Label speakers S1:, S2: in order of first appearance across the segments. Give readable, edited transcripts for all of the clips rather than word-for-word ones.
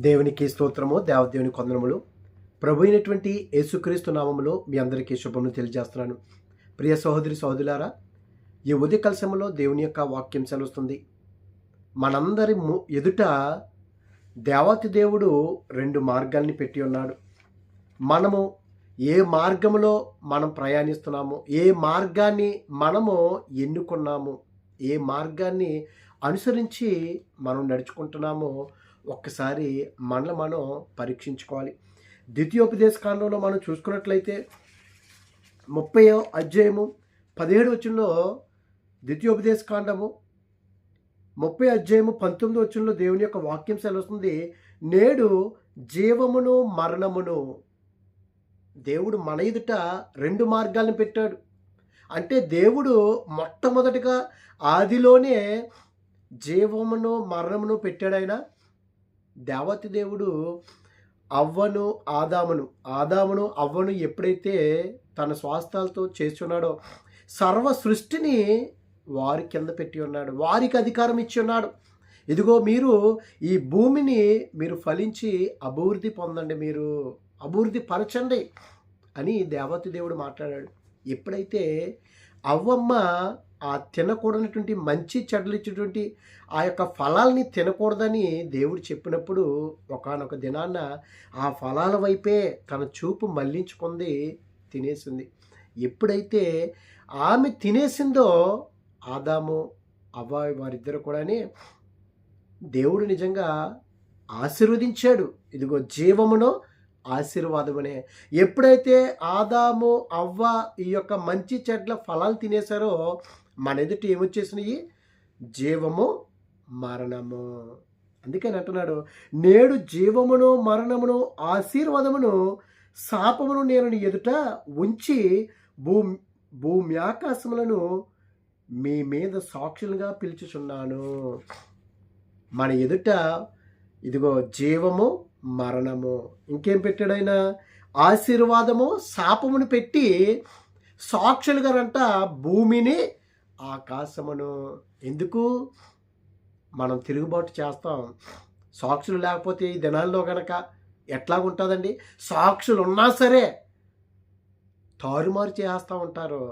S1: దేవునికి స్తోత్రము, దేవదేవుని కొందనములు. ప్రభు అయినటువంటి యేసుక్రీస్తు నామములో మీ అందరికీ శుభములు తెలియజేస్తున్నాను. ప్రియ సహోదరి సహోదరులారా, ఈ ఉదయకాల సమయంలో దేవుని యొక్క వాక్యం సెలవుస్తుంది. మనందరి ఎదుట దేవాతి దేవుడు రెండు మార్గాల్ని పెట్టి ఉన్నాడు. మనము ఏ మార్గంలో మనం ప్రయాణిస్తున్నామో, ఏ మార్గాన్ని మనము ఎన్నుకున్నాము, ఏ మార్గాన్ని అనుసరించి మనం నడుచుకుంటున్నామో ఒక్కసారి మనల్ని మనం పరీక్షించుకోవాలి. ద్వితీయోపదేశ కాండంలో మనం చూసుకున్నట్లయితే 30వ అధ్యాయము 17 వచనంలో, ద్వితీయోపదేశ కాండము 30 అధ్యాయము 19 వచనంలో దేవుని యొక్క వాక్యం సెలవుస్తుంది. నేడు జీవమును మరణమును, దేవుడు మన ఎదుట రెండు మార్గాలను పెట్టాడు. అంటే దేవుడు మొట్టమొదటిగా ఆదిలోనే జీవమును మరణమును పెట్టాడు. ఆయన దేవతి దేవుడు ఆదామును అవ్వను ఎప్పుడైతే తన స్వాస్థాలతో చేస్తున్నాడో సర్వ సృష్టిని వారి కింద పెట్టి ఉన్నాడు, వారికి అధికారం ఇచ్చి ఉన్నాడు. ఇదిగో మీరు ఈ భూమిని మీరు ఫలించి అభివృద్ధి పొందండి, మీరు అభివృద్ధి పరచండి అని దేవతి దేవుడు మాట్లాడాడు. ఎప్పుడైతే అవ్వమ్మ ఆ తినకూడనటువంటి మంచి చెడ్డలు ఇచ్చేటువంటి ఆ యొక్క ఫలాల్ని తినకూడదని దేవుడు చెప్పినప్పుడు ఒకానొక దినాన్న ఆ ఫలాల వైపే తన చూపు మళ్లించుకుంది, తినేసింది. ఎప్పుడైతే ఆమె తినేసిందో ఆదాము అవ్వ వారిద్దరు కూడానే దేవుడు నిజంగా ఆశీర్వదించాడు. ఇదిగో జీవమును ఆశీర్వాదమనే. ఎప్పుడైతే ఆదాము అవ్వ ఈ యొక్క మంచి చెడ్ల ఫలాలు తినేశారో మన ఎదుట ఏమొచ్చేసినాయి? జీవము మరణము. అందుకని అంటున్నాడు, నేడు జీవమును మరణమును ఆశీర్వాదమును శాపమును నేను నీ ఎదుట ఉంచి భూమి ఆకాశములను మీ మీద సాక్షులుగా పిలుచుచున్నాను. మన ఎదుట ఇదిగో జీవము మరణము, ఇంకేం పెట్టాడైనా? ఆశీర్వాదము శాపమును పెట్టి సాక్షులుగానంట భూమిని ఆకాశమును. ఎందుకు? మనం తిరుగుబాటు చేస్తాం. సాక్షులు లేకపోతే ఈ దినాల్లో కనుక ఎట్లాగుంటుందండి? సాక్షులు ఉన్నా సరే తారుమారు చేస్తూ ఉంటారు.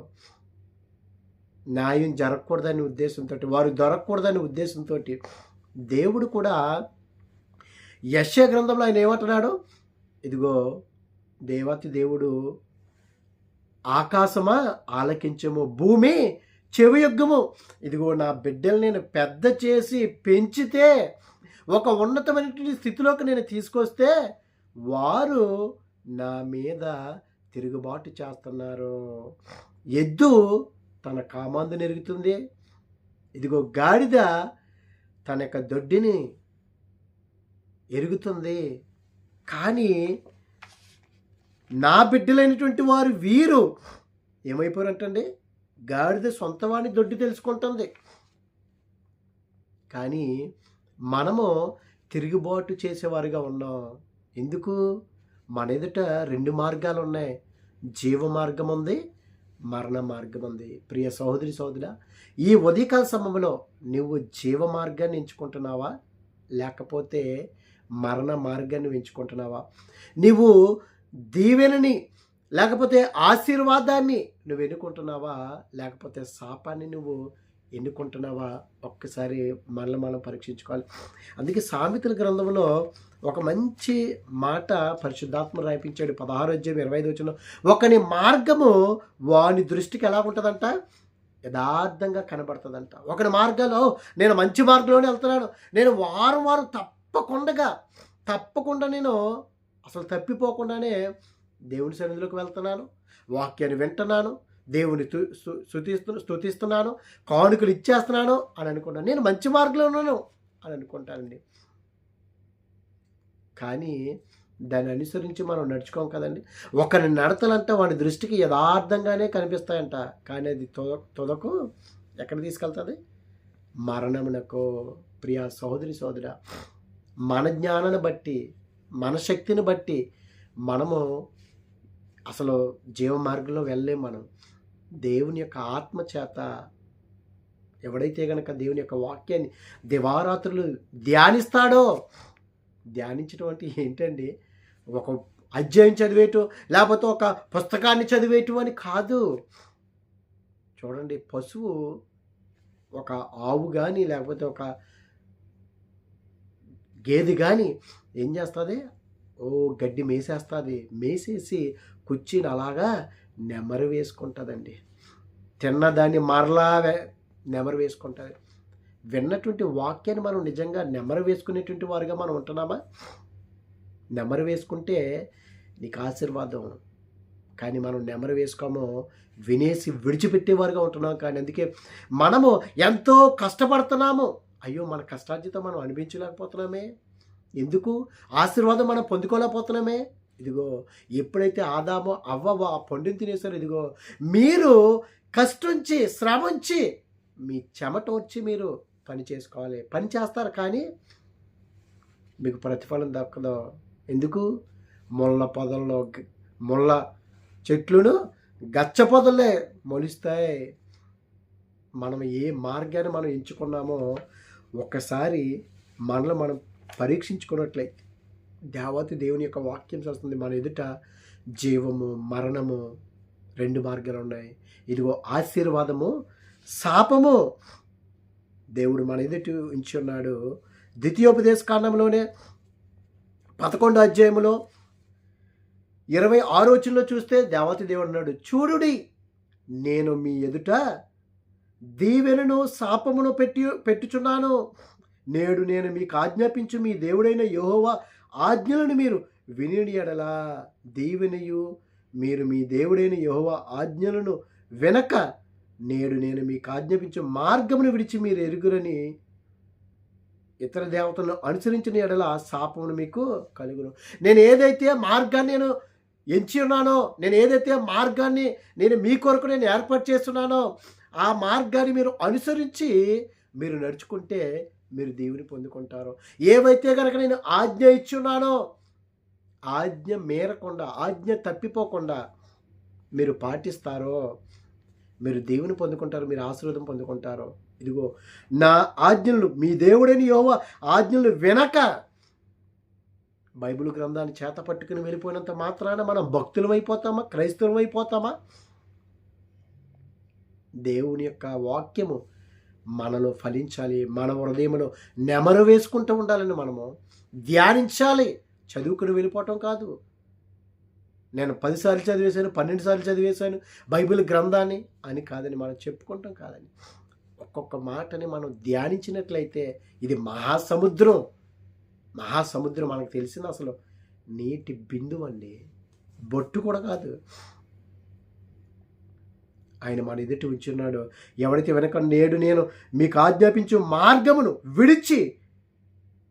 S1: న్యాయం జరగకూడదనే ఉద్దేశంతో, వారు దొరకకూడదనే ఉద్దేశంతో దేవుడు కూడా యెషయా గ్రంథంలో ఆయన ఏమంటున్నాడు? ఇదిగో దేవతి దేవుడు, ఆకాశమా ఆలకించము, భూమి చెవియొగ్గము. ఇదిగో నా బిడ్డలు నేను పెద్ద చేసి పెంచితే, ఒక ఉన్నతమైనటువంటి స్థితిలోకి నేను తీసుకొస్తే వారు నా మీద తిరుగుబాటు చేస్తున్నారు. ఎద్దు తన కామాందు నెరుగుతుంది, ఇదిగో గాడిద తన యొక్క దొడ్డిని ఎరుగుతుంది. కానీ నా బిడ్డలైనటువంటి వారు వీరు ఏమైపోయారంటండి? గాడిద సొంతవాణి దొడ్డి తెలుసుకుంటుంది. కానీ మనము తిరుగుబాటు చేసేవారుగా ఉన్నాం. ఎందుకు? మన ఎదుట రెండు మార్గాలు ఉన్నాయి. జీవ మార్గం ఉంది, మరణ మార్గం ఉంది. ప్రియ సహోదరి సహోదరా, ఈ ఉదయకాల సమయంలో నువ్వు జీవ మార్గాన్ని ఎంచుకుంటున్నావా, లేకపోతే మరణ మార్గాన్ని ఎంచుకుంటున్నావా? నువ్వు దీవెనని లేకపోతే ఆశీర్వాదాన్ని నువ్వు ఎన్నుకుంటున్నావా, లేకపోతే శాపాన్ని నువ్వు ఎన్నుకుంటున్నావా? ఒక్కసారి మనం పరీక్షించుకోవాలి. అందుకే సామెతల గ్రంథంలో ఒక మంచి మాట పరిశుద్ధాత్మ రాయించాడు. 16వ అధ్యాయం 25వ వచనం, ఒకని మార్గము వాని దృష్టికి ఎలా ఉంటుందంట? యథార్థంగా కనబడుతుందంట. ఒకని మార్గాల్లో నేను మంచి మార్గంలోనే వెళ్తున్నాను, నేను వారం తప్పకుండా నేను అసలు తప్పిపోకుండానే దేవుని సన్నిధిలోకి వెళ్తున్నాను, వాక్యాన్ని వింటున్నాను, దేవుని స్తుతిస్తున్నాను, కానుకలు ఇచ్చేస్తున్నాను అని అనుకుంటాను, నేను మంచి మార్గంలో ఉన్నాను అని అనుకుంటానండి. కానీ దాన్ని అనుసరించి మనం నడుచుకోం కదండి. ఒకరి నడతలంటే వాడి దృష్టికి యథార్థంగానే కనిపిస్తాయంట, కానీ అది తొదకు ఎక్కడ తీసుకెళ్తుంది? మరణమునకు. ప్రియ సహోదరి సహోదరా, మన జ్ఞానాన్ని బట్టి, మన శక్తిని బట్టి మనము అసలు జీవ మార్గంలో వెళ్ళలేం. మనం దేవుని యొక్క ఆత్మ చేత ఎవడైతే గనక దేవుని యొక్క వాక్యాన్ని దివారాత్రులు ధ్యానిస్తాడో ధ్యానించడం అంటే ఏంటండి? ఒక అధ్యాయం చదివేయటం, లేకపోతే ఒక పుస్తకాన్ని చదివేయటం అని కాదు. చూడండి, పశువు, ఒక ఆవు గాని, లేకపోతే ఒక గేదె గాని ఏం చేస్తుంది? గడ్డి మేసేస్తుంది. మేసేసి కుర్చీని అలాగా నెమరు వేసుకుంటుందండి. తిన్నదాన్ని మరలా నెమరు వేసుకుంటుంది. విన్నటువంటి వాక్యాన్ని మనం నిజంగా నెమరు వేసుకునేటువంటి వారుగా మనం ఉంటున్నామా? నెమరు వేసుకుంటే నీకు ఆశీర్వాదం. కానీ మనం నెమరు వేసుకోమో, వినేసి విడిచిపెట్టేవారుగా ఉంటున్నాం. కానీ అందుకే మనము ఎంతో కష్టపడుతున్నాము. అయ్యో, మన కష్టార్జితం మనం అనిపించలేకపోతున్నామే. ఎందుకు? ఆశీర్వాదం మనం పొందుకోలేకపోతున్నామే. ఇదిగో, ఎప్పుడైతే ఆదాము అవ్వ ఆ పండుని తినేసారో, ఇదిగో మీరు కష్టించి శ్రమించి మీ చెమట వచ్చి మీరు పని చేసుకోవాలి. పని చేస్తారు కానీ మీకు ప్రతిఫలం దక్కదు. ఎందుకు? ముళ్ళ పొదల్లో ముళ్ళ చెట్లును గచ్చ పొదలే మొలుస్తాయి. మనం ఏ మార్గాన్ని మనం ఎంచుకున్నామో ఒకసారి మనలో మనం పరీక్షించుకున్నట్లయితే దేవతి దేవుని యొక్క వాక్యం చేస్తుంది. మన ఎదుట జీవము మరణము 2 మార్గాలు ఉన్నాయి. ఇదిగో ఆశీర్వాదము శాపము దేవుడు మన ఎదుట ఉంచి ఉన్నాడు. ద్వితీయోపదేశ కాండంలోనే 11వ అధ్యాయంలో 26వ వచనంలో చూస్తే దేవతి దేవుడు అన్నాడు, చూడుడి, నేను మీ ఎదుట దీవెనను శాపమును పెట్టుచున్నాను. నేడు నేను మీకు ఆజ్ఞాపించు మీ దేవుడైన యెహోవా ఆజ్ఞలను మీరు విని ఎడల దీవెనయు, మీరు మీ దేవుడైన యెహోవా ఆజ్ఞలను వెనక నేడు నేను మీకు ఆజ్ఞాపించు మార్గమును విడిచి మీరు ఎరుగురని ఇతర దేవతలను అనుసరించిన ఎడల శాపమును మీకు కలుగును. నేను ఏదైతే మార్గాన్ని నేను ఎంచి ఉన్నానో, నేను ఏదైతే మార్గాన్ని నేను మీ కొరకు నేను ఏర్పాటు చేస్తున్నానో, ఆ మార్గాన్ని మీరు అనుసరించి మీరు నడుచుకుంటే మీరు దేవుని పొందుకుంటారు. ఏవైతే కనుక నేను ఆజ్ఞ ఇచ్చున్నానో, ఆజ్ఞ మేరకుండా, ఆజ్ఞ తప్పిపోకుండా మీరు పాటిస్తారో మీరు దేవుని పొందుకుంటారు, మీరు ఆశీర్వాదం పొందుకుంటారు. ఇదిగో నా ఆజ్ఞలు, మీ దేవుడైన యెహోవా ఆజ్ఞలు వెనక బైబిల్ గ్రంథాన్ని చేత పట్టుకుని వెళ్ళిపోయినంత మాత్రాన మనం భక్తులం అయిపోతామా? క్రైస్తవం అయిపోతామా? దేవుని యొక్క వాక్యము మనలో ఫలించాలి. మన హృదయంలో నెమరు వేసుకుంటూ ఉండాలని మనము ధ్యానించాలి. చదువుకుని వెళ్ళిపోవటం కాదు. నేను 10 సార్లు చదివేశాను, 12 సార్లు చదివేశాను బైబిల్ గ్రంథాన్ని అని కాదని మనం చెప్పుకుంటాం కాదని. ఒక్కొక్క మాటని మనం ధ్యానించినట్లయితే ఇది మహాసముద్రం. మహాసముద్రం మనకు తెలిసింది అసలు నీటి బిందువు అండి, బొట్టు కూడా కాదు. ఆయన మన ఎదుటి ఉంచున్నాడు. ఎవరైతే వెనక నేడు నేను మీకు ఆజ్ఞాపించు మార్గమును విడిచి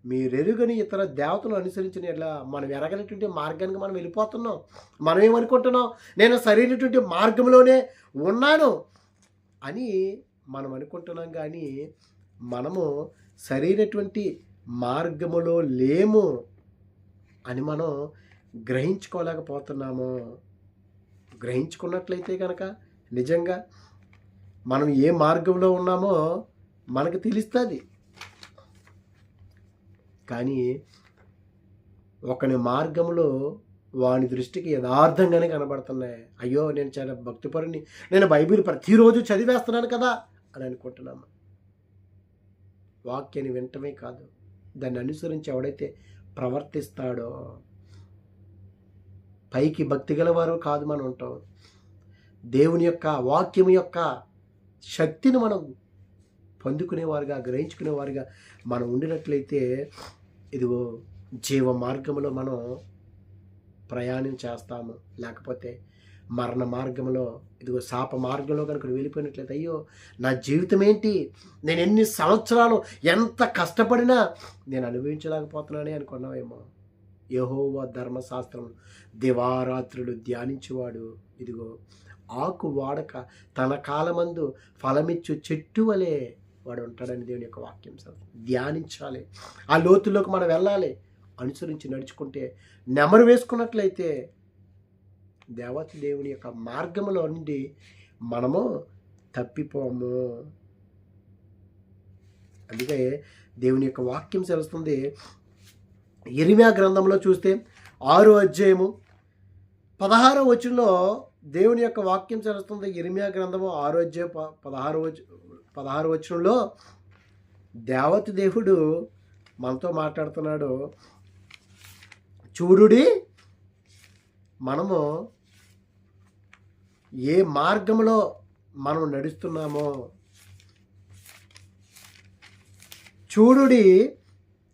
S1: మీరెరుగని ఇతర దేవతను అనుసరించిన ఇలా మనం ఎరగనటువంటి మార్గానికి మనం వెళ్ళిపోతున్నాం. మనం ఏమనుకుంటున్నాం? నేను సరైనటువంటి మార్గంలోనే ఉన్నాను అని మనం అనుకుంటున్నాం. కానీ మనము సరైనటువంటి మార్గములో లేము అని మనం గ్రహించుకోలేకపోతున్నాము. గ్రహించుకున్నట్లయితే కనుక నిజంగా మనం ఏ మార్గంలో ఉన్నామో మనకు తెలుస్తుంది. కానీ ఒకని మార్గంలో వాని దృష్టికి యథార్థంగానే కనబడుతున్నాయి. అయ్యో, నేను చాలా భక్తిపరుని, నేను బైబిల్ ప్రతిరోజు చదివేస్తున్నాను కదా అని అనుకుంటున్నాము. వాక్యాన్ని వినటమే కాదు, దాన్ని అనుసరించి ఎవడైతే ప్రవర్తిస్తాడో, పైకి భక్తి గలవారు కాదు మనం ఉంటాం. దేవుని యొక్క వాక్యం యొక్క శక్తిని మనం పొందుకునేవారుగా, గ్రహించుకునేవారుగా మనం ఉండినట్లయితే ఇదిగో జీవ మార్గంలో మనం ప్రయాణం చేస్తాము. లేకపోతే మరణ మార్గంలో, ఇదిగో శాప మార్గంలో కనుక వెళ్ళిపోయినట్లయితే అయ్యో నా జీవితం ఏంటి, నేను ఎన్ని సంవత్సరాలు ఎంత కష్టపడినా నేను అనుభవించలేకపోతున్నానే అనుకున్నావేమో. యెహోవా ధర్మశాస్త్రం దివారాత్రులు ధ్యానించేవాడు ఇదిగో ఆకు వాడక తన కాలమందు ఫలమిచ్చు చెట్టు వలె వాడు ఉంటాడని దేవుని యొక్క వాక్యం. ధ్యానించాలి, ఆ లోతుల్లోకి మనం వెళ్ళాలి. అనుసరించి నడుచుకుంటే, నెమరు వేసుకున్నట్లయితే దేవతి దేవుని యొక్క మార్గంలో నుండి మనము తప్పిపోము. అందుకే దేవుని యొక్క వాక్యం తెలుస్తుంది, యిర్మీయా గ్రంథంలో చూస్తే 6వ అధ్యాయము 16వ వచనంలో దేవుని యొక్క వాక్యం చదువుతుంది. యిర్మీయా గ్రంథము 6వ అధ్యాయం 16వ వచనంలో దేవత దేవుడు మనతో మాట్లాడుతున్నాడు. చూడుడి, మనము ఏ మార్గంలో మనం నడుస్తున్నామో చూడుడి,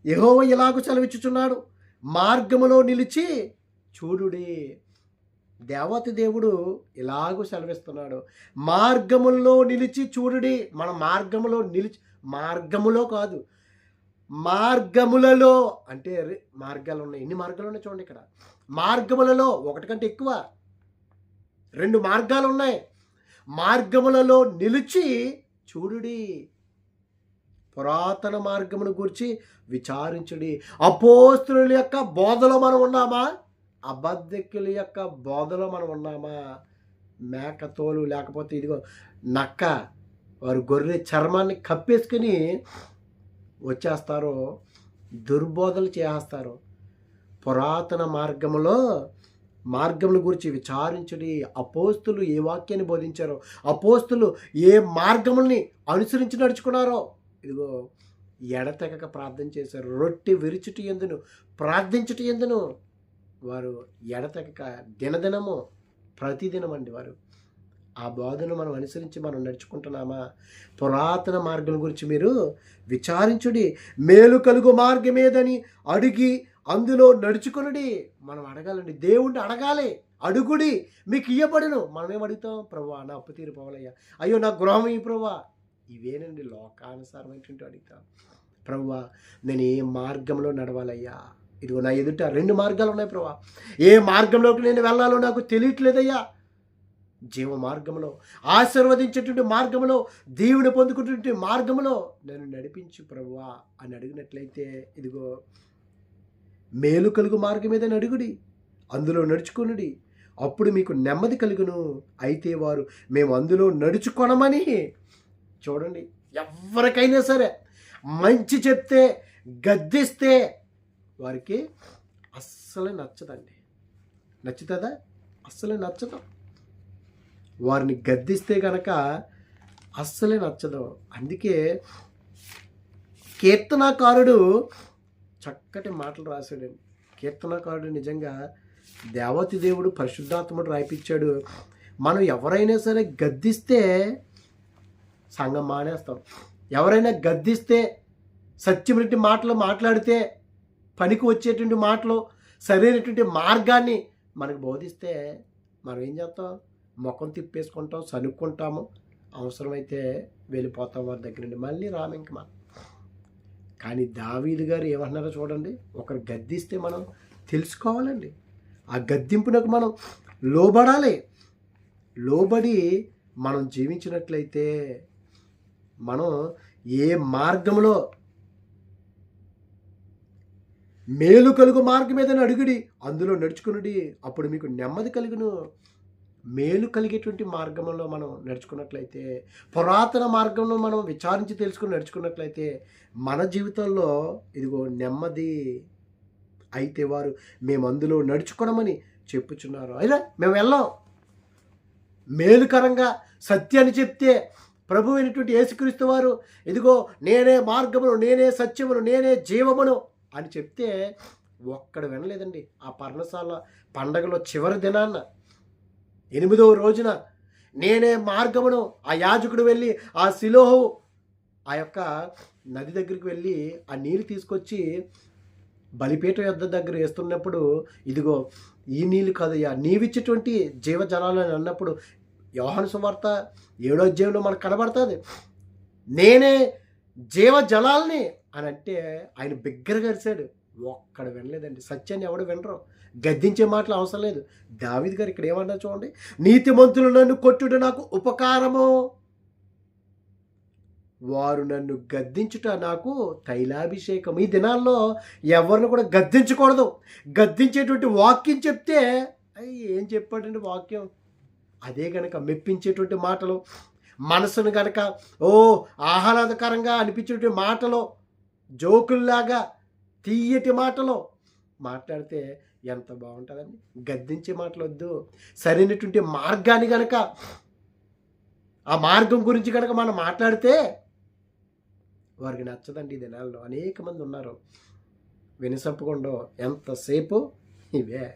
S1: యెహోవా ఇలాగు సెలవిచ్చుచున్నాడు, మార్గములో నిలిచి చూడుడి. దేవత దేవుడు ఇలాగూ సెలవిస్తున్నాడు, మార్గములో నిలిచి చూడుడి. మన మార్గములో నిలిచి, మార్గములో కాదు, మార్గములలో అంటే మార్గాలు ఉన్నాయి. ఎన్ని మార్గాలు ఉన్నాయి చూడండి. ఇక్కడ మార్గములలో ఒకటి కంటే ఎక్కువ 2 మార్గాలు ఉన్నాయి. మార్గములలో నిలిచి చూడుడి, పురాతన మార్గమును గురించి విచారించుడి. అపోస్తుల యొక్క బోధలో మనం ఉన్నామా? అబద్ధికుల యొక్క బోధలో మనం ఉన్నామా? మేకతోలు లేకపోతే ఇదిగో నక్క, వారు గొర్రె చర్మాన్ని కప్పేసుకుని వచ్చేస్తారు, దుర్బోధలు చేస్తారు. పురాతన మార్గముల గురించి విచారించుడి. అపోస్తులు ఏ వాక్యాన్ని బోధించారో, అపోస్తులు ఏ మార్గముల్ని అనుసరించి నడుచుకున్నారో, ఇదిగో ఎడతెగక ప్రార్థన చేశారు. రొట్టె విరుచుటి యందును ప్రార్థించుటి యందును వారు ఎడతెగక దినదినము ప్రతిదినం అండి వారు ఆ బోధను మనం అనుసరించి మనం నడుచుకుంటున్నామా? పురాతన మార్గం గురించి మీరు విచారించుడి. మేలు కలుగు మార్గమేదని అడిగి అందులో నడుచుకునుడి. మనం అడగాలండి, దేవుణ్ణి అడగాలి. అడుగుడి, మీకు ఇయ్యబడును. మనమేం అడుగుతాం? ప్రభువా, నా అప్పు తీరిపోవాలయ్యా, అయ్యో నా గృహం ఈ ప్రభువా. ఇవేనండి లోకానుసారమైనటువంటి అడుగుతాం. ప్రభువా, నేను ఏ మార్గంలో నడవాలయ్యా? ఇదిగో నా ఎదుట 2 మార్గాలు ఉన్నాయి ప్రభువా, ఏ మార్గంలోకి నేను వెళ్ళాలో నాకు తెలియట్లేదయ్యా. జీవ మార్గంలో, ఆశీర్వదించేటువంటి మార్గంలో, దేవుని పొందుకునేటువంటి మార్గంలో నన్ను నడిపించు ప్రభువా అని అడిగినట్లయితే, ఇదిగో మేలు కలుగు మార్గం ఏదని అడుగుడి, అందులో నడుచుకొనుడి, అప్పుడు మీకు నెమ్మది కలుగును. అయితే వారు మేము అందులో నడుచుకొనమని, చూడండి, ఎవరికైనా సరే మంచి చెప్తే, గద్దిస్తే వారికి అస్సలు నచ్చదండి. నచ్చుతుందా? అస్సలే నచ్చదు. వారిని గద్దిస్తే కనుక అస్సలే నచ్చదు. అందుకే కీర్తనాకారుడు చక్కటి మాటలు రాశాడండి. కీర్తనాకారుడు నిజంగా దేవతి దేవుడు పరిశుద్ధాత్ముడు రాయిపించాడు. మనం ఎవరైనా సరే గద్దిస్తే సంఘం మానేస్తాం. ఎవరైనా గద్దిస్తే, సత్యమైనటువంటి మాటలు మాట్లాడితే, పనికి వచ్చేటువంటి మాటలు, సరైనటువంటి మార్గాన్ని మనకు బోధిస్తే మనం ఏం చేస్తాం? ముఖం తిప్పేసుకుంటాం, సనుక్కుంటాము, అవసరమైతే వెళ్ళిపోతాం వారి దగ్గర నుండి, మళ్ళీ రాము ఇంక మనం. కానీ దావీదు గారు ఏమంటున్నారో చూడండి. ఒకరు గద్దిస్తే మనం తెలుసుకోవాలండి, ఆ గద్దింపునకు మనం లోబడాలి. లోబడి మనం జీవించినట్లయితే మనం ఏ మార్గంలో మేలు కలుగు మార్గం ఏదైనా అడుగుడి, అందులో నడుచుకునుడి, అప్పుడు మీకు నెమ్మది కలుగును. మేలు కలిగేటువంటి మార్గంలో మనం నడుచుకున్నట్లయితే, పురాతన మార్గంలో మనం విచారించి తెలుసుకుని నడుచుకున్నట్లయితే మన జీవితంలో ఇదిగో నెమ్మది. అయితే వారు మేము అందులో నడుచుకోవడమని చెప్పుచున్నారు. అయినా మేము వెళ్ళాం. మేలుకరంగా సత్యాన్ని చెప్తే, ప్రభు అయినటువంటి యేసుక్రీస్తు వారు ఇదిగో నేనే మార్గమును, నేనే సత్యమును, నేనే జీవమును అని చెప్తే ఒక్కడు వినలేదండి. ఆ పర్ణశాల పండగలో చివరి దినాన్న 8వ రోజున నేనే మార్గమును, ఆ యాజకుడు వెళ్ళి ఆ సిలోహు ఆ యొక్క నది దగ్గరికి వెళ్ళి ఆ నీళ్ళు తీసుకొచ్చి బలిపీఠ యుద్ధ దగ్గర వేస్తున్నప్పుడు, ఇదిగో ఈ నీళ్ళు కాదయ్యా, నీవిచ్చేటువంటి జీవజలాలు అని అన్నప్పుడు యోహాను సువార్త 7వ అధ్యాయంలో మనకు కనబడుతుంది. నేనే జీవజలాల్ని అని అంటే ఆయన బిగ్గరగా అరిశాడు. ఒక్కడు వినలేదండి. సత్యాన్ని ఎవడు వినరు. గద్దించే మాటలు అవసరం లేదు. దావీదు గారు ఇక్కడ ఏమన్నారు చూడండి. నీతిమంతులు నన్ను కొట్టుట నాకు ఉపకారము, వారు నన్ను గద్దించుట నాకు తైలాభిషేకం. ఈ దినాల్లో ఎవరిని కూడా గద్దించకూడదు. గద్దించేటువంటి వాక్యం చెప్తే ఏం చెప్పాడండి వాక్యం, అదే కనుక మెప్పించేటువంటి మాటలు, మనసును కనుక ఆహ్లాదకరంగా అనిపించేటువంటి మాటలు, జోకుల్లాగా తీయటి మాటలు, మాట్లాడితే ఎంత బాగుంటుందండి. గద్దించే మాటలు వద్దు. సరైనటువంటి మార్గాన్ని గనక, ఆ మార్గం గురించి కనుక మనం మాట్లాడితే వారికి నచ్చదండి. ఈ దినాల్లో అనేక మంది ఉన్నారు వినసొప్పకుండా ఎంతసేపు ఇవే.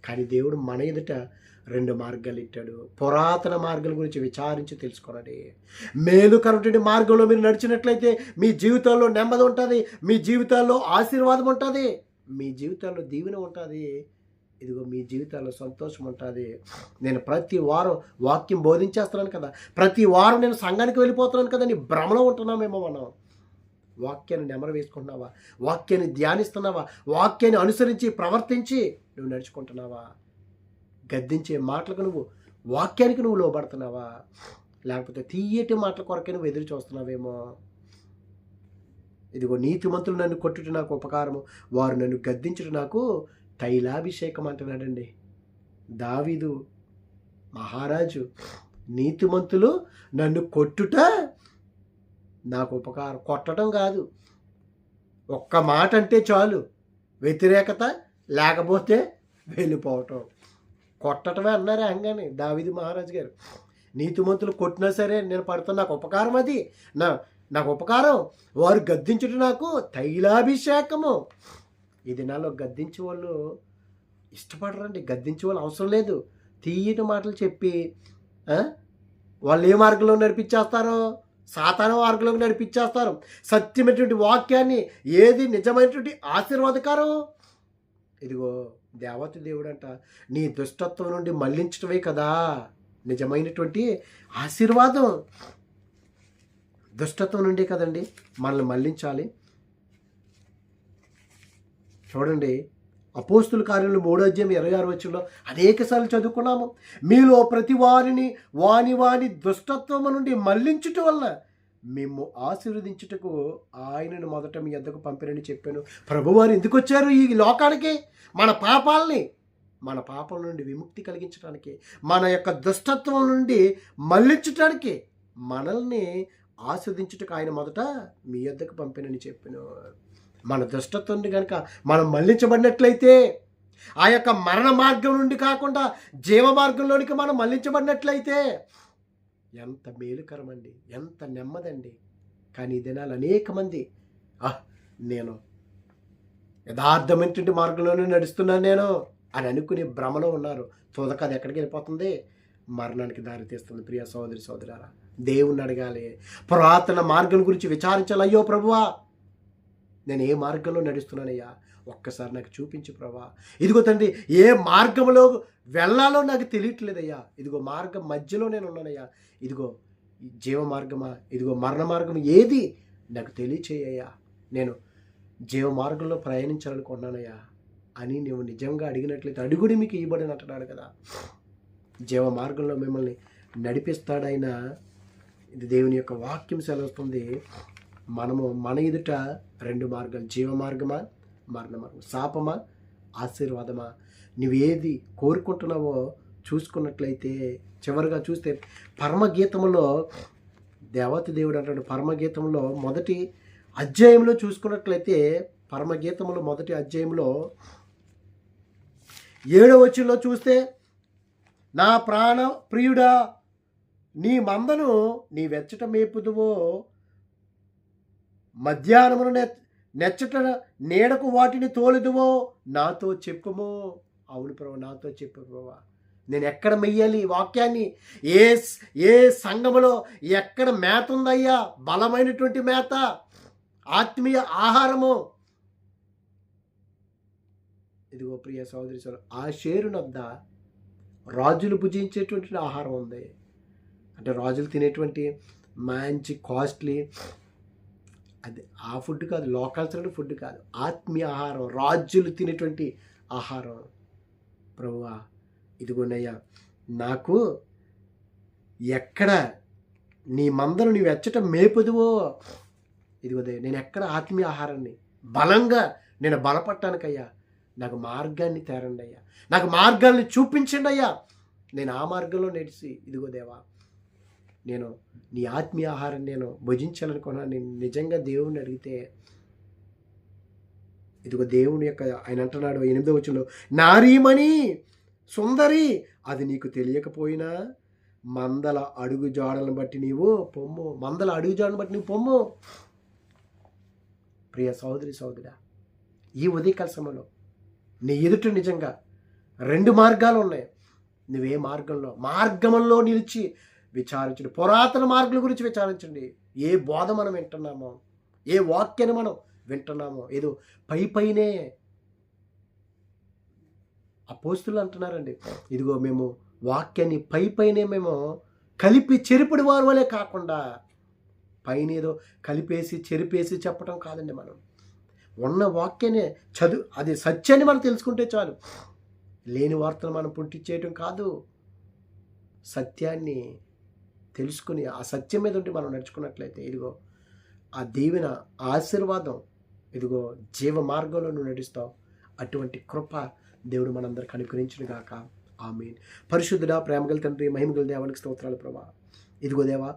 S1: కానీ దేవుడు మన ఎదుట 2 మార్గాలు ఇట్టాడు. పురాతన మార్గాల గురించి విచారించి తెలుసుకోనండి. మేలుకరమైన మార్గంలో మీరు నడిచినట్లయితే మీ జీవితాల్లో నెమ్మది ఉంటుంది, మీ జీవితాల్లో ఆశీర్వాదం ఉంటుంది, మీ జీవితాల్లో దీవెన ఉంటుంది, ఇదిగో మీ జీవితాల్లో సంతోషం ఉంటుంది. నేను ప్రతి వారం వాక్యం బోధించేస్తున్నాను కదా, ప్రతి వారం నేను సంఘానికి వెళ్ళిపోతున్నాను కదా, నీ భ్రమలో ఉంటున్నామేమో మనం. వాక్యాన్ని నెమరు వేసుకుంటున్నావా? వాక్యాన్ని ధ్యానిస్తున్నావా? వాక్యాన్ని అనుసరించి ప్రవర్తించి నువ్వు నడుచుకుంటున్నావా? గద్దించే మాటలకు నువ్వు, వాక్యానికి నువ్వు లోబడుతున్నావా? లేకపోతే తీయటి మాటల కొరకే నువ్వు ఎదురు చూస్తున్నావేమో. ఇదిగో నీతిమంతులు నన్ను కొట్టుట నాకు ఉపకారము, వారు నన్ను గద్దించుట నాకు తైలాభిషేకం అంటున్నాడండి దావీదు మహారాజు. నీతిమంతులు నన్ను కొట్టుట నాకు ఉపకారం. కొట్టడం కాదు, ఒక్క మాట అంటే చాలు, వ్యతిరేకత లేకపోతే వెళ్ళిపోవటం. కొట్టటమే అన్నారే అంగానే దావీదు మహారాజు గారు. నీతిమంతులు కొట్టినా సరే నేను పడుతున్న నాకు ఉపకారం, అది నాకు ఉపకారం, వారు గద్దించుట నాకు తైలాభిషేకము. ఈ దినాల్లో గద్దించే వాళ్ళు ఇష్టపడరండి. గద్దించే వాళ్ళు అవసరం లేదు. తీయటి మాటలు చెప్పి వాళ్ళు ఏ మార్గంలో నడిపించేస్తారో సాతాను మార్గంలోకి నడిపించేస్తారు. సత్యమైనటువంటి వాక్యాన్ని, ఏది నిజమైనటువంటి ఆశీర్వాదకరం, ఇదిగో దేవత దేవుడు అంట నీ దుష్టత్వం నుండి మళ్లించటమే కదా నిజమైనటువంటి ఆశీర్వాదం. దుష్టత్వం నుండి కదండి మనల్ని మళ్లించాలి. చూడండి, అపోస్తుల కార్యములు 3:26 అనేకసార్లు చదువుకున్నాము. మీలో ప్రతి వారిని వాని దుష్టత్వము నుండి మళ్లించుట వలన మేము ఆశీర్వదించుటకు ఆయనను మొదట మీ యొద్దకు పంపినని చెప్పాను. ప్రభువారు ఎందుకు వచ్చారు ఈ లోకానికి? మన పాపాల నుండి విముక్తి కలిగించడానికి, మన యొక్క దుష్టత్వం నుండి మళ్లించటానికి, మనల్ని ఆశీర్వదించుటకు ఆయన మొదట మీ యొద్దకు పంపినని చెప్పాను. మన దుష్టత్వం నుండి కనుక మనం మళ్లించబడినట్లయితే, ఆ యొక్క మరణ మార్గం నుండి కాకుండా జీవ మార్గంలోనికి మనం మళ్లించబడినట్లయితే ఎంత మేలుకరమండి, ఎంత నెమ్మదండి. కానీ ఈ దినాలు అనేక మంది నేను యథార్థమైనటువంటి మార్గంలోనే నడుస్తున్నాను నేను అని అనుకునే భ్రమలో ఉన్నారు. తుదక అది ఎక్కడికి వెళ్ళిపోతుంది? మరణానికి దారితీస్తుంది. ప్రియ సోదరి సోదరారా, దేవుణ్ణి అడగాలి, పురాతన మార్గం గురించి విచారించాలి. అయ్యో ప్రభువా, నేను ఏ మార్గంలో నడుస్తున్నానయ్యా, ఒక్కసారి నాకు చూపించు ప్రభా. ఇదిగో తండ్రి, ఏ మార్గంలో వెళ్ళాలో నాకు తెలియట్లేదయ్యా, ఇదిగో మార్గం మధ్యలో నేను ఉన్నానయ్యా, ఇదిగో జీవ మార్గమా, ఇదిగో మరణ మార్గం, ఏది నాకు తెలియచేయ్యా, నేను జీవ మార్గంలో ప్రయాణించాలనుకున్నానయ్యా అని నువ్వు నిజంగా అడిగినట్లయితే అడుగుడి మీకు ఇవ్వబడిన అంటున్నాడు కదా. జీవ మార్గంలో మిమ్మల్ని నడిపిస్తాడైన, ఇది దేవుని యొక్క వాక్యం సెలవుస్తుంది. మనము మన ఎదుట 2 మార్గాలు, జీవ మార్గమా మరణ మార్గం, శాపమా ఆశీర్వాదమా, నువ్వేది కోరుకుంటున్నావో చూసుకున్నట్లయితే, చివరిగా చూస్తే పరమగీతంలో దేవత దేవుడు అంటాడు. పరమగీతంలో మొదటి అధ్యాయంలో చూసుకున్నట్లయితే, పరమగీతంలో మొదటి అధ్యాయంలో 7వ వచనంలో చూస్తే, నా ప్రాణ ప్రియుడా, నీ మందను నీ వెచ్చట మేపుదువో, మధ్యాహ్నమును నెచ్చట నీడకు వాటిని తోలుదువో, నాతో చెప్పుము. అవును ప్రభు, నాతో చెప్పు ప్రభు. నేను ఎక్కడ మెయ్యాలి వాక్యాన్ని? ఏ సంఘములో ఎక్కడ మేత ఉందయ్యా? బలమైనటువంటి మేత, ఆత్మీయ ఆహారము. ఇదిగో ప్రియ సోదరి సోదరు, ఆ షేరునొద్ద రాజులు భుజించేటువంటి ఆహారం ఉంది. అంటే రాజులు తినేటువంటి మంచి కాస్ట్లీ, అది ఆ ఫుడ్ కాదు, లోకల్ ఫుడ్ కాదు, ఆత్మీయ ఆహారం, రాజులు తినేటువంటి ఆహారం. ప్రభువా, ఇదిగోనయ్యా, నాకు ఎక్కడ నీ మందను నీవు ఎచ్చట మేపుదువో, ఇదిగో నేను ఎక్కడ ఆత్మీయ ఆహారాన్ని బలంగా నేను బలపట్టానికయ్యా, నాకు మార్గాన్ని తేరండి అయ్యా, నాకు మార్గాల్ని చూపించండి అయ్యా, నేను ఆ మార్గంలో నడిచి, ఇదిగో దేవా, నేను నీ ఆత్మీయ ఆహారం నేను భుజించాలనుకున్నా. నేను నిజంగా దేవుణ్ణి అడిగితే ఇదిగో దేవుని యొక్క ఆయన అంటున్నాడు 8వ వచనంలో, నారీమణి సుందరి అది నీకు తెలియకపోయినా మందల అడుగు జాడలను బట్టి నీవు పొమ్ము. మందల అడుగు జాడలను బట్టి నీవు పొమ్ము. ప్రియ సహోదరి సహోదరా, ఈ ఉదయకాల సమయంలో నీ ఎదుట నిజంగా 2 మార్గాలు ఉన్నాయి. నువ్వే మార్గంలో నిలిచి విచారించండి. పురాతన మార్గాల గురించి విచారించండి. ఏ బోధ మనం వింటున్నామో, ఏ వాక్యాన్ని మనం వింటున్నామో, ఏదో పైనే అపోస్తులు అంటున్నారండి, ఇదిగో మేము వాక్యాన్ని పైనే మేము కలిపి చెరిపడి వారి వలే కాకుండా పైన ఏదో కలిపేసి చెరిపేసి చెప్పడం కాదండి. మనం ఉన్న వాక్యాన్ని అది సత్యాన్ని మనం తెలుసుకుంటే చాలు. లేని వార్తను మనం పుట్టించేయటం కాదు. సత్యాన్ని తెలుసుకుని ఆ సత్యం మీద ఉండి మనం నడుచుకున్నట్లయితే ఇదిగో ఆ దీవెన ఆశీర్వాదం, ఇదిగో జీవ మార్గంలో నువ్వు నడుస్తావు. అటువంటి కృప దేవుడు మనందరికి అనుగ్రహించును గాక. ఆమేన్. పరిశుద్ధుడా, ప్రేమగల తండ్రి, మహిమగల దేవానికి స్తోత్రాలు ప్రభా. ఇదిగో దేవా,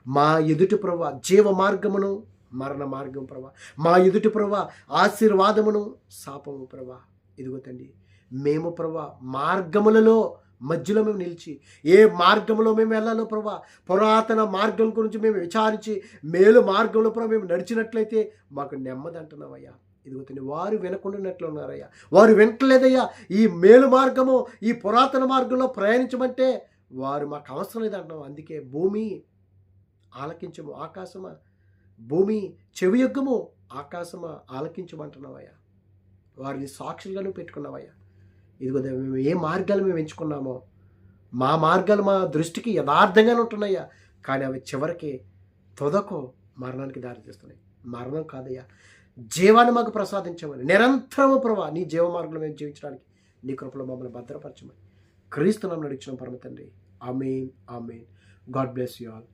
S1: మా ఎదుటి ప్రభా జీవ మార్గమును మరణ మార్గం ప్రభా, మా ఎదుటి ప్రభా ఆశీర్వాదమును శాపము ప్రభా. ఇదిగో తండ్రి, మేము ప్రభా మార్గములలో మధ్యలో మేము నిలిచి ఏ మార్గంలో మేము వెళ్ళాలో ప్రభా, పురాతన మార్గం గురించి మేము విచారించి మేలు మార్గంలో ప్రభా మేము నడిచినట్లయితే మాకు నెమ్మది అంటున్నావయ్యా. ఇదిగో తండ్రి, వారు వినకుండానట్లు ఉన్నారయ్యా. వారు వింటలేదయ్యా. ఈ మేలు మార్గము, ఈ పురాతన మార్గంలో ప్రయాణించమంటే వారు మాకు అవసరం లేదంటున్నావు. అందుకే భూమి ఆలకించము, ఆకాశమా భూమి చెవియొగ్గము, ఆకాశమా ఆలకించమంటున్నావయ్యా. వారిని సాక్షులుగాను పెట్టుకున్నావయ్యా. ఇదిగో మేము ఏ మార్గాలు మేము ఎంచుకున్నామో మా మార్గాలు మా దృష్టికి యథార్థంగానే ఉంటున్నాయా, కానీ అవి చివరికి తుదకు మరణానికి దారితీస్తున్నాయి. మరణం కాదయ్యా, జీవాన్ని మాకు ప్రసాదించమని నిరంతరము ప్రభా నీ జీవ మార్గంలో మేము జీవించడానికి నీ కృపలో మమ్మల్ని భద్రపరచమని క్రీస్తు నామమున అడుగుచున్నాం పరమ తండ్రి. ఆమేన్, ఆమేన్. God bless you all.